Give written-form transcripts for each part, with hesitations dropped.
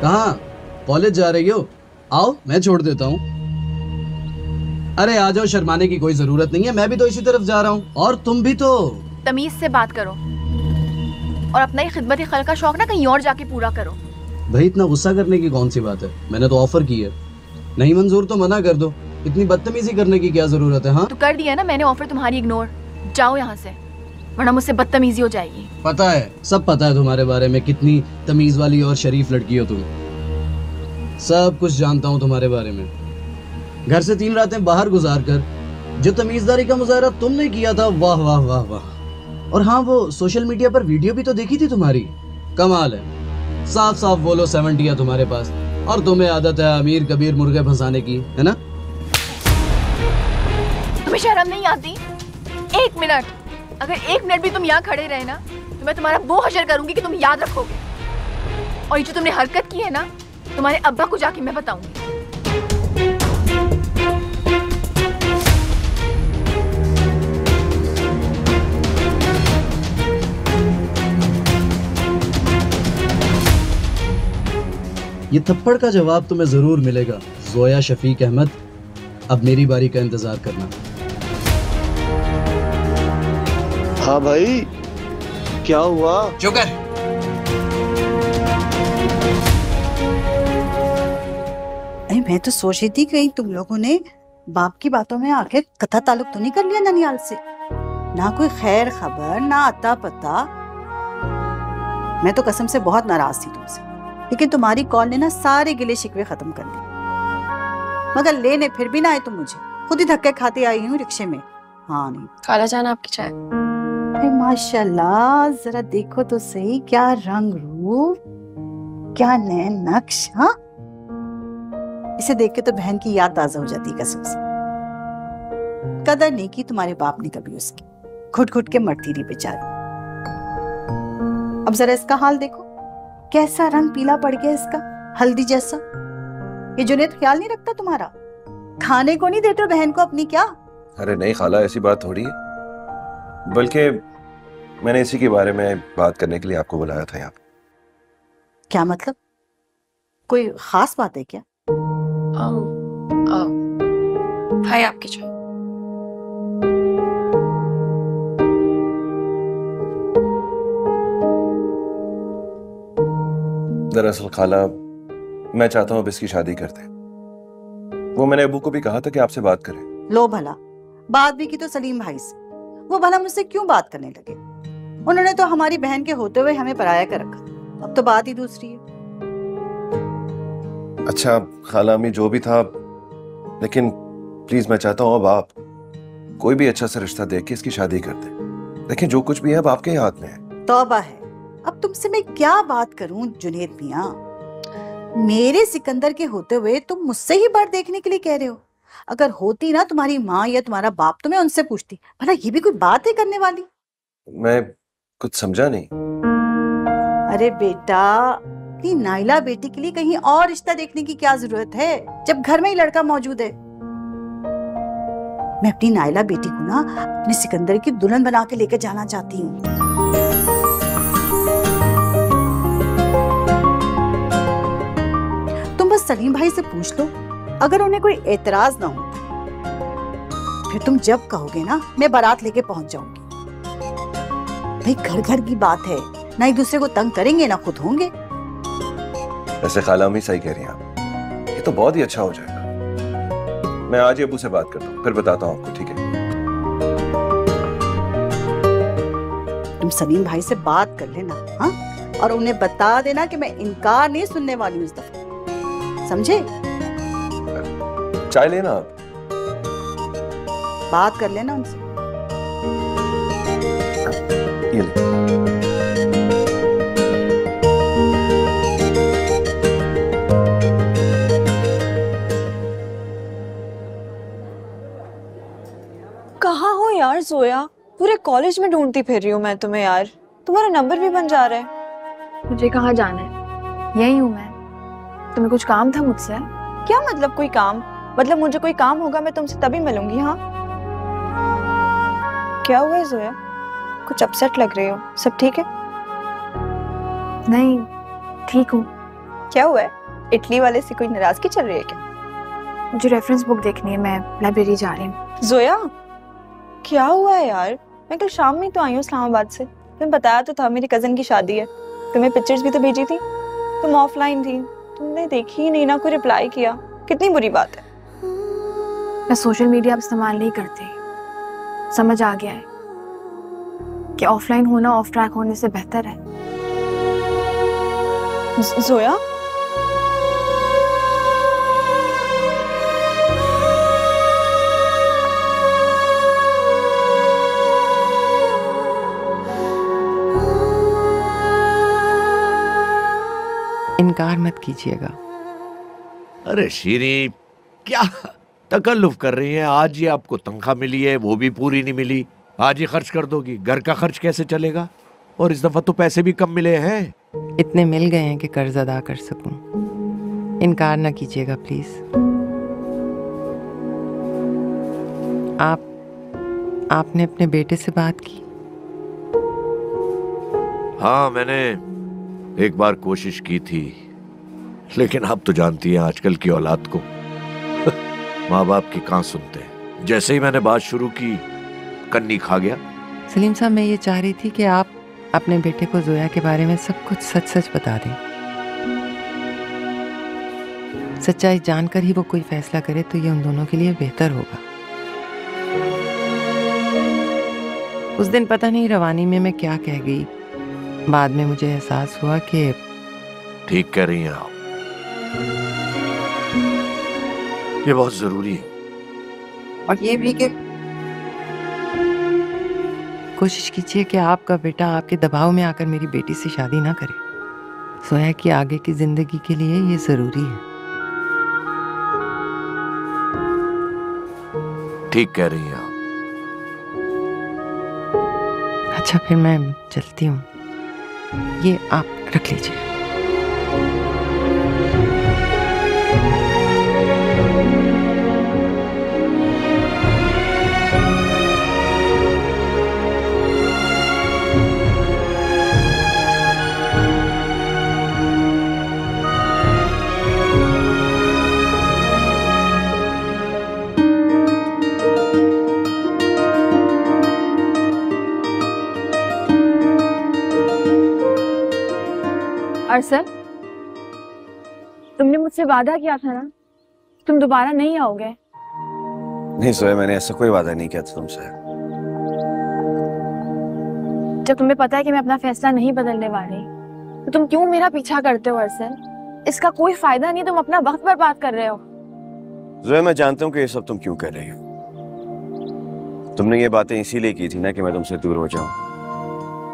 कहाँ? कॉलेज जा रही हो? आओ मैं छोड़ देता हूँ। अरे आ जाओ, शर्माने की कोई जरूरत नहीं है, मैं भी तो इसी तरफ जा रहा हूँ और तुम भी तो। तमीज से बात करो और अपना ही खिदमत खल का शौक ना कहीं और जाके पूरा करो। भाई इतना गुस्सा करने की कौन सी बात है? मैंने तो ऑफर की है, नहीं मंजूर तो मना कर दो। इतनी बदतमीजी करने की क्या जरूरत है? हाँ तो कर दिया ना मैंने ऑफर तुम्हारी, इग्नोर। जाओ यहाँ से वरना मुझसे बदतमीजी हो जाएगी। पता है, सब पता है तुम्हारे बारे में, कितनी तमीज वाली और शरीफ लड़की हो तुम। सब कुछ जानता हूँ तुम्हारे बारे में। घर से 3 रातें बाहर गुजार कर जो तमीजदारी का मुजाहरा तुमने किया था, वाह वाह वाह वाह। और हाँ, वो सोशल मीडिया पर वीडियो भी तो देखी थी तुम्हारी, कमाल है। साफ साफ बोलो 70 है तुम्हारे पास, और तुम्हें आदत है अमीर कबीर मुर्गे फंसाने की, है ना? तुम्हें शर्म नहीं आती? 1 मिनट, अगर 1 मिनट भी तुम यहाँ खड़े रहे ना तो मैं तुम्हारा वो हशर करूंगी कि तुम याद रखोगे। और ये जो तुमने हरकत की है ना, तुम्हारे अब्बा को जाके मैं बताऊंगी। ये थप्पड़ का जवाब तुम्हें जरूर मिलेगा जोया शफीक अहमद। अब मेरी बारी का इंतजार करना। हाँ भाई, क्या हुआ? चुप कर। मैं तो सोच रही थी कहीं तुम लोगों ने बाप की बातों में आके कथा ताल्लुक तो नहीं कर लिया ननियाल से। ना कोई खैर खबर, ना अता पता। मैं तो कसम से बहुत नाराज थी तुमसे, लेकिन तुम्हारी कॉल ने ना सारे गिले शिकवे खत्म कर दिए। मगर लेने फिर भी ना आए तुम मुझे, खुद ही धक्के खाते आई हूँ रिक्शे में। हाँ नहीं खाला जान आपकी चाय। माशाल्लाह, जरा देखो तो सही, क्या रंग रूप, क्या नए नक्श। हाँ, इसे देख के तो बहन की याद ताजा हो जाती है कसम से। कदर नहीं की तुम्हारे बाप ने कभी उसकी, घुट घुट के मरती रही बेचारी। अब जरा इसका हाल देखो, कैसा रंग पीला पड़ गया इसका, हल्दी जैसा। ये जुनेद ख्याल नहीं रखता तुम्हारा? खाने को नहीं देते बहन को अपनी क्या? अरे नहीं खाला, ऐसी बात थोड़ी है, बल्कि मैंने इसी के बारे में बात करने के लिए आपको बुलाया था यहाँ पे। क्या मतलब? कोई खास बात है क्या? भाई आपकी चाय। दरअसल खाला, मैं चाहता हूँ अब इसकी शादी कर दें। वो मैंने अबू को भी कहा था कि आपसे बात करें। लो भला, बात भी की तो सलीम भाई से। वो भला मुझसे क्यों बात करने लगे? उन्होंने तो हमारी बहन के होते हुए हमें पराया कर रखा। अब तो बात ही दूसरी है। अच्छा खाला अम्मी, जो भी था, लेकिन प्लीज मैं चाहता हूँ अब आप कोई भी अच्छा सा रिश्ता देख के इसकी शादी कर दें। देखिए जो कुछ भी है अब आपके ही हाथ में है। तौबा है, अब तुमसे मैं क्या बात करूं जुनेद मियां? मेरे सिकंदर के होते हुए तुम मुझसे ही बात देखने के लिए कह रहे हो। अगर होती ना तुम्हारी माँ या तुम्हारा बाप तो मैं उनसे पूछती, भला ये भी कोई बात है करने वाली? मैं कुछ समझा नहीं। अरे बेटा, अपनी नाइला बेटी के लिए कहीं और रिश्ता देखने की क्या जरूरत है जब घर में ही लड़का मौजूद है? मैं अपनी नाइला बेटी को ना अपने सिकंदर की दुल्हन बना के लेकर जाना चाहती हूँ। तुम बस सलीम भाई से पूछ लो, अगर उन्हें कोई एतराज ना हो फिर तुम जब कहोगे ना मैं बारात लेके पहुंच जाऊंगी। भाई घर घर की बात है, ना एक दूसरे को तंग करेंगे ना खुद होंगे। वैसे खाला अम्मी सही कह रही हैं आप, ये तो बहुत ही अच्छा हो जाएगा। मैं आज ही अबू से बात करता हूँ, फिर बताता हूँ आपको, ठीक है? तुम सलीम भाई से बात कर लेना, हाँ? और उन्हें बता देना कि मैं इनकार नहीं सुनने वाली हूँ इस दफा, समझे? चाय लेना आप। बात कर लेना उनसे। ये ले। कहाँ हो यार जोया? पूरे कॉलेज में ढूंढती फिर रही हूँ मैं तुम्हें यार। तुम्हारा नंबर भी बन जा रहा है। मुझे कहाँ जाना है, यही हूँ मैं। तुम्हें कुछ काम था मुझसे? क्या मतलब कोई काम? मतलब मुझे कोई काम होगा मैं तुमसे तभी मिलूंगी। हाँ क्या हुआ है जोया? कुछ अपसेट लग रही हो, सब ठीक है? नहीं ठीक हूँ, क्या हुआ है? इटली वाले से कोई नाराजगी चल रही है क्या? मुझे रेफरेंस बुक देखनी है, मैं लाइब्रेरी जा रही हूँ। जोया, क्या हुआ है यार? मैं कल शाम में तो आई हूँ इस्लामाबाद से। तुम्हें बताया तो था मेरी कजन की शादी है। तुम्हें पिक्चर्स भी तो भेजी थी, तुम ऑफलाइन थी, तुमने देखी ही नहीं, ना कोई रिप्लाई किया। कितनी बुरी बात है। मैं सोशल मीडिया अब इस्तेमाल नहीं करती। समझ आ गया है कि ऑफलाइन होना ऑफ ट्रैक होने से बेहतर है। जोया, इनकार मत कीजिएगा। अरे शीरी, क्या तकल्लुफ कर रही हैं? आज ही आपको तनख्वाह मिली है, वो भी पूरी नहीं मिली, आज ही खर्च कर दोगी। घर का खर्च कैसे चलेगा? और इस दफा तो पैसे भी कम मिले हैं। इतने मिल गए हैं कि कर्ज अदा कर सकूं। इनकार ना कीजिएगा प्लीज। आपने अपने बेटे से बात की? हाँ, मैंने एक बार कोशिश की थी, लेकिन आप तो जानती हैं आजकल की औलाद को माँ बाप की कहाँ सुनते हैं। जैसे ही मैंने बात शुरू की, कन्नी खा गया। सलीम साहब, मैं ये चाह रही थी कि आप अपने बेटे को जोया के बारे में सब कुछ सच सच बता दें। सच्चाई जानकर ही वो कोई फैसला करे तो ये उन दोनों के लिए बेहतर होगा। उस दिन पता नहीं रवानी में मैं क्या कह गई, बाद में मुझे एहसास हुआ कि ठीक कह रही हैं आप, ये बहुत जरूरी है। और ये भी कि कोशिश कीजिए कि आपका बेटा आपके दबाव में आकर मेरी बेटी से शादी ना करे। सोया की आगे की जिंदगी के लिए ये जरूरी है। ठीक कह रही हैं आप। अच्छा, फिर मैं चलती हूँ, ये आप रख लीजिए। अरसल, तुमने मुझसे वादा किया था ना, तुम दोबारा नहीं आओगे। नहीं सोया, मैंने ऐसा कोई वादा नहीं किया था तुमसे। जब तुम्हें पता है कि मैं अपना फैसला नहीं बदलने वाली, तो तुम क्यों मेरा पीछा करते हो अरसल? इसका कोई फायदा नहीं, तुम अपना वक्त बर्बाद कर रहे हो। जोया, मैं जानता हूँ कि ये सब तुम क्यों कर रही हो। तुमने ये बातें इसीलिए की थी ना कि मैं तुमसे दूर हो जाऊं,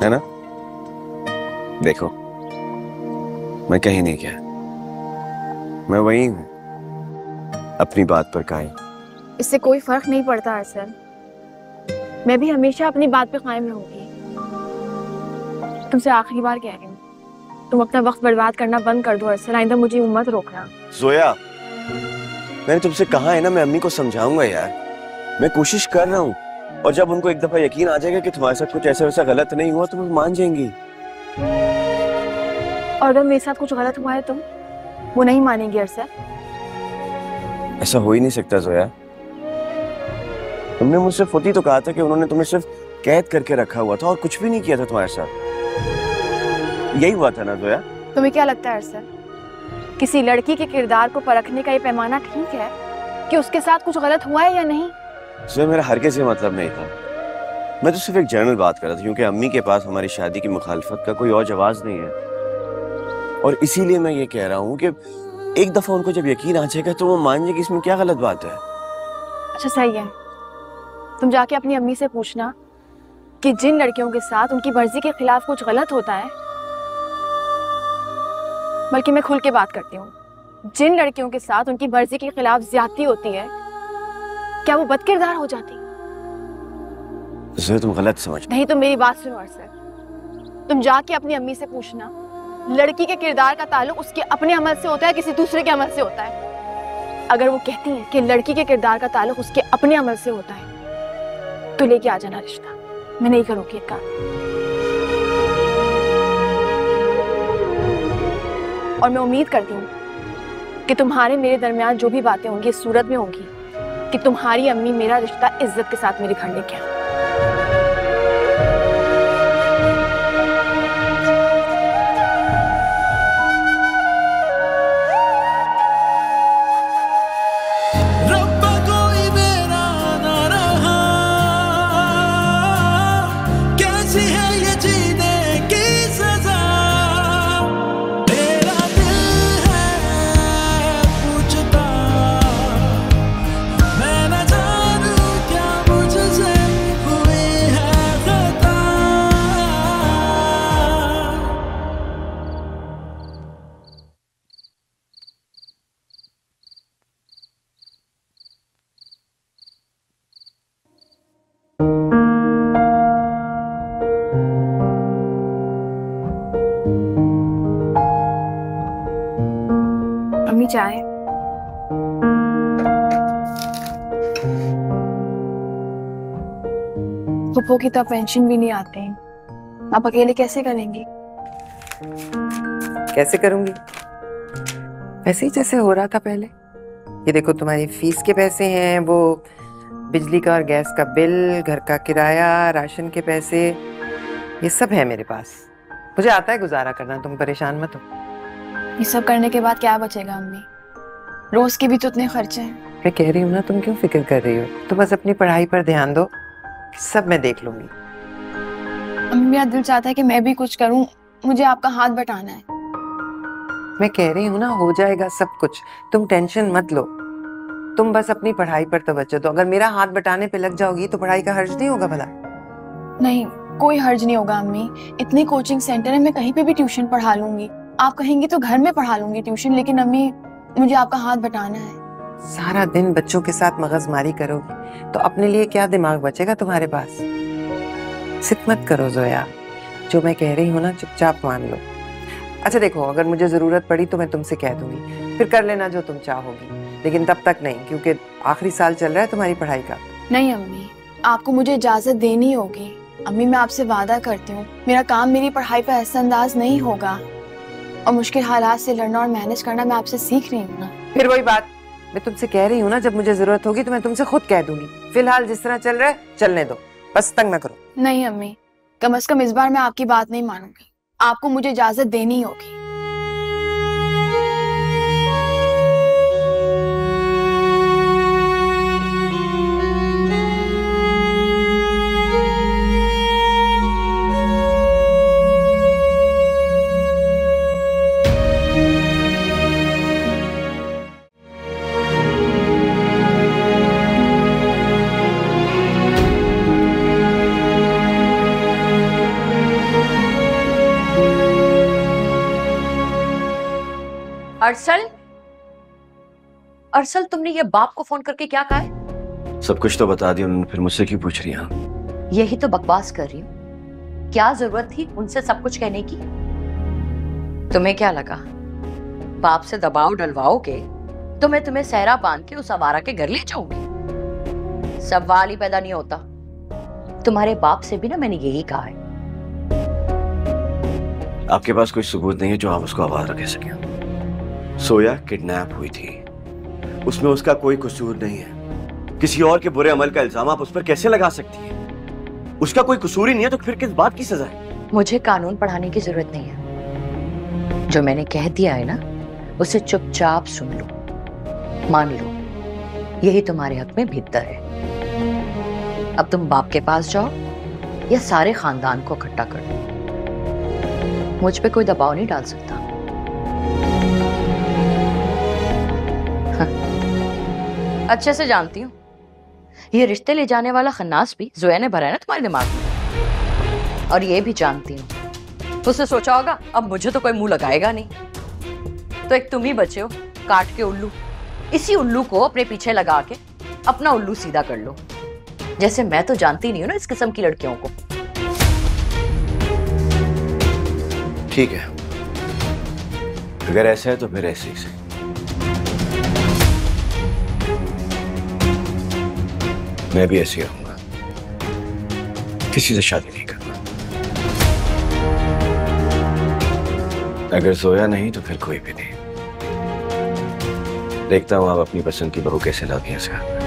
है ना? देखो, मैं कहीं नहीं गया, मैं वही हूं, अपनी बात पर कायम। इससे कोई फर्क नहीं पड़ता अरसल, मैं भी हमेशा अपनी बात पे कायम रहूंगी। तुमसे आखिरी बार कह रही हूँ, तुम अपना वक्त बर्बाद करना बंद कर दो अरसल, आइंदा मुझे मत रोकना। जोया, मैंने तुमसे कहा है ना, मैं अम्मी को समझाऊंगा यार, मैं कोशिश कर रहा हूँ। और जब उनको एक दफा यकीन आ जाएगा कि तुम्हारे साथ कुछ ऐसा वैसा गलत नहीं हुआ तो वो मान जाएंगी। और अगर मेरे साथ कुछ गलत हुआ है तो वो नहीं मानेंगे अरसल? ऐसा हो ही नहीं सकता जोया। तुमने मुझसे खुद ही तो कहा था कि उन्होंने तुम्हें सिर्फ कैद करके रखा हुआ था और कुछ भी नहीं किया था तुम्हारे साथ। यही हुआ था ना जोया? तुम्हें क्या लगता है अरसल, किसी लड़की के किरदार को परखने का ये पैमाना ठीक है कि उसके साथ कुछ गलत हुआ है या नहीं? जोया, मेरा हरगिज़ ये मतलब नहीं था। मैं तो सिर्फ एक जनरल बात कर रहा था, क्योंकि अम्मी के पास हमारी शादी की मुखालफत का कोई और जवाब नहीं है। और इसीलिए मैं ये कह रहा हूँ कि एक दफा उनको जब यकीन आ जाएगा तो वो मान जाएगी, इसमें क्या गलत बात है। अच्छा सही है, तुम जाके अपनी अम्मी से पूछना कि जिन लड़कियों के साथ उनकी मर्जी के खिलाफ कुछ गलत होता है, बल्कि मैं खुल के बात करती हूँ, जिन लड़कियों के साथ उनकी मर्जी के खिलाफ ज्यादती होती है, क्या वो बदकिरदार हो जाती? तुम गलत समझ। नहीं, तुम मेरी बात सुनो अरसल, तुम जाके अपनी अम्मी से पूछना, लड़की के किरदार का ताल्लुक उसके अपने अमल से होता है किसी दूसरे के अमल से होता है? अगर वो कहती हैं कि लड़की के किरदार का ताल्लुक उसके अपने अमल से होता है, तो लेके आ जाना रिश्ता, मैं नहीं करूंगी ये काम। और मैं उम्मीद करती हूँ कि तुम्हारे मेरे दरमियान जो भी बातें होंगी इस सूरत में होंगी कि तुम्हारी अम्मी मेरा रिश्ता इज्जत के साथ मेरे घर लेके आए। अम्मी चाय। पप्पू की तो पेंशन भी नहीं आते हैं, आप अकेले कैसे करेंगी? कैसे करूंगी? वैसे ही जैसे हो रहा था पहले। ये देखो तुम्हारी फीस के पैसे हैं, वो बिजली का और गैस का बिल, घर का किराया, राशन के पैसे, ये सब है मेरे पास। मुझे आता है गुजारा करना, तुम परेशान मत हो। ये सब करने के बाद क्या बचेगा अम्मी? रोज के भी तो इतने खर्चे हैं। मैं कह रही हूँ ना, तुम क्यों फिक्र कर रही हो? तो बस अपनी पढ़ाई पर ध्यान दो, सब मैं देख लूंगी। अम्मी मेरा दिल चाहता है कि मैं भी कुछ करूं, मुझे आपका हाथ बटाना है। मैं कह रही हूँ ना, हो जाएगा सब कुछ, तुम टेंशन मत लो। तुम बस अपनी पढ़ाई पर तवज्जो दो। अगर मेरा हाथ बटाने पे लग जाओगी तो पढ़ाई का हर्ज नहीं होगा भला? नहीं, कोई हर्ज नहीं होगा अम्मी। इतने कोचिंग सेंटर है, मैं कहीं पे भी ट्यूशन पढ़ा लूंगी। आप कहेंगी तो घर में पढ़ा लूंगी ट्यूशन, लेकिन अम्मी मुझे आपका हाथ बटाना है। सारा दिन बच्चों के साथ मगजमारी करोगी तो अपने लिए क्या दिमाग बचेगा तुम्हारे पास? सिक मत करो जोया, जो मैं कह रही हूँ ना चुपचाप मान लो। अच्छा देखो, अगर मुझे जरूरत पड़ी तो मैं तुमसे कह दूंगी, फिर कर लेना जो तुम चाहोगी, लेकिन तब तक नहीं, क्योंकि आखिरी साल चल रहा है तुम्हारी पढ़ाई का। नहीं अम्मी, आपको मुझे इजाजत देनी होगी। अम्मी मैं आपसे वादा करती हूँ, मेरा काम मेरी पढ़ाई पर असरअंदाज नहीं होगा, और मुश्किल हालात से लड़ना और मैनेज करना मैं आपसे सीख रही हूँ ना। फिर वही बात, मैं तुमसे कह रही हूँ ना, जब मुझे जरूरत होगी तो मैं तुमसे खुद कह दूंगी। फिलहाल जिस तरह चल रहा है चलने दो, बस तंग ना करो। नहीं अम्मी, कम से कम इस बार मैं आपकी बात नहीं मानूंगी, आपको मुझे इजाजत देनी होगी। अरसल, अरसल तुमने ये बाप को फोन करके क्या कहा है? सब कुछ तो बता दिया उन्होंने, फिर मुझसे क्यों पूछ रही हैं? यही तो बकवास कर रही हूँ। क्या जरूरत थी उनसे सब कुछ कहने की? तुम्हें क्या लगा बाप से दबाव डलवाओगे तो मैं तुम्हें सहरा बांध के उस आवारा के घर ले जाऊंगी? सवाल ही पैदा नहीं होता। तुम्हारे बाप से भी ना मैंने यही कहा है। आपके पास कोई सबूत नहीं है जो आप उसको आवारा कह सकें? सोया किडनैप हुई थी, उसमें उसका कोई कसूर नहीं है। किसी और के बुरे अमल का इल्जाम आप उस पर कैसे लगा सकती हैं? उसका कोई कसूर ही नहीं है तो फिर किस बात की सजा है? मुझे कानून पढ़ाने की जरूरत नहीं है। जो मैंने कह दिया है ना, उसे चुपचाप सुन लो, मान लो, यही तुम्हारे हक में बेहतर है। अब तुम बाप के पास जाओ या सारे खानदान को इकट्ठा कर दो, मुझ पे कोई दबाव नहीं डाल सकता। अच्छे से जानती हूँ, ये रिश्ते ले जाने वाला खन्नास भी जोया ने भरा है ना तुम्हारे दिमाग में। और ये भी जानती हूँ, उसने सोचा होगा अब मुझे तो कोई मुंह लगाएगा नहीं, तो एक तुम ही बचे हो काट के उल्लू। इसी उल्लू को अपने पीछे लगा के अपना उल्लू सीधा कर लो। जैसे मैं तो जानती नहीं हूँ ना इस किस्म की लड़कियों को। ठीक है, अगर ऐसा है तो फिर ऐसे ही से। मैं भी ऐसे ही रहूंगा, किसी से शादी नहीं करना। अगर सोया नहीं तो फिर कोई भी नहीं। देखता हूँ आप अपनी पसंद की बहू कैसे लाती हैं इस घर में।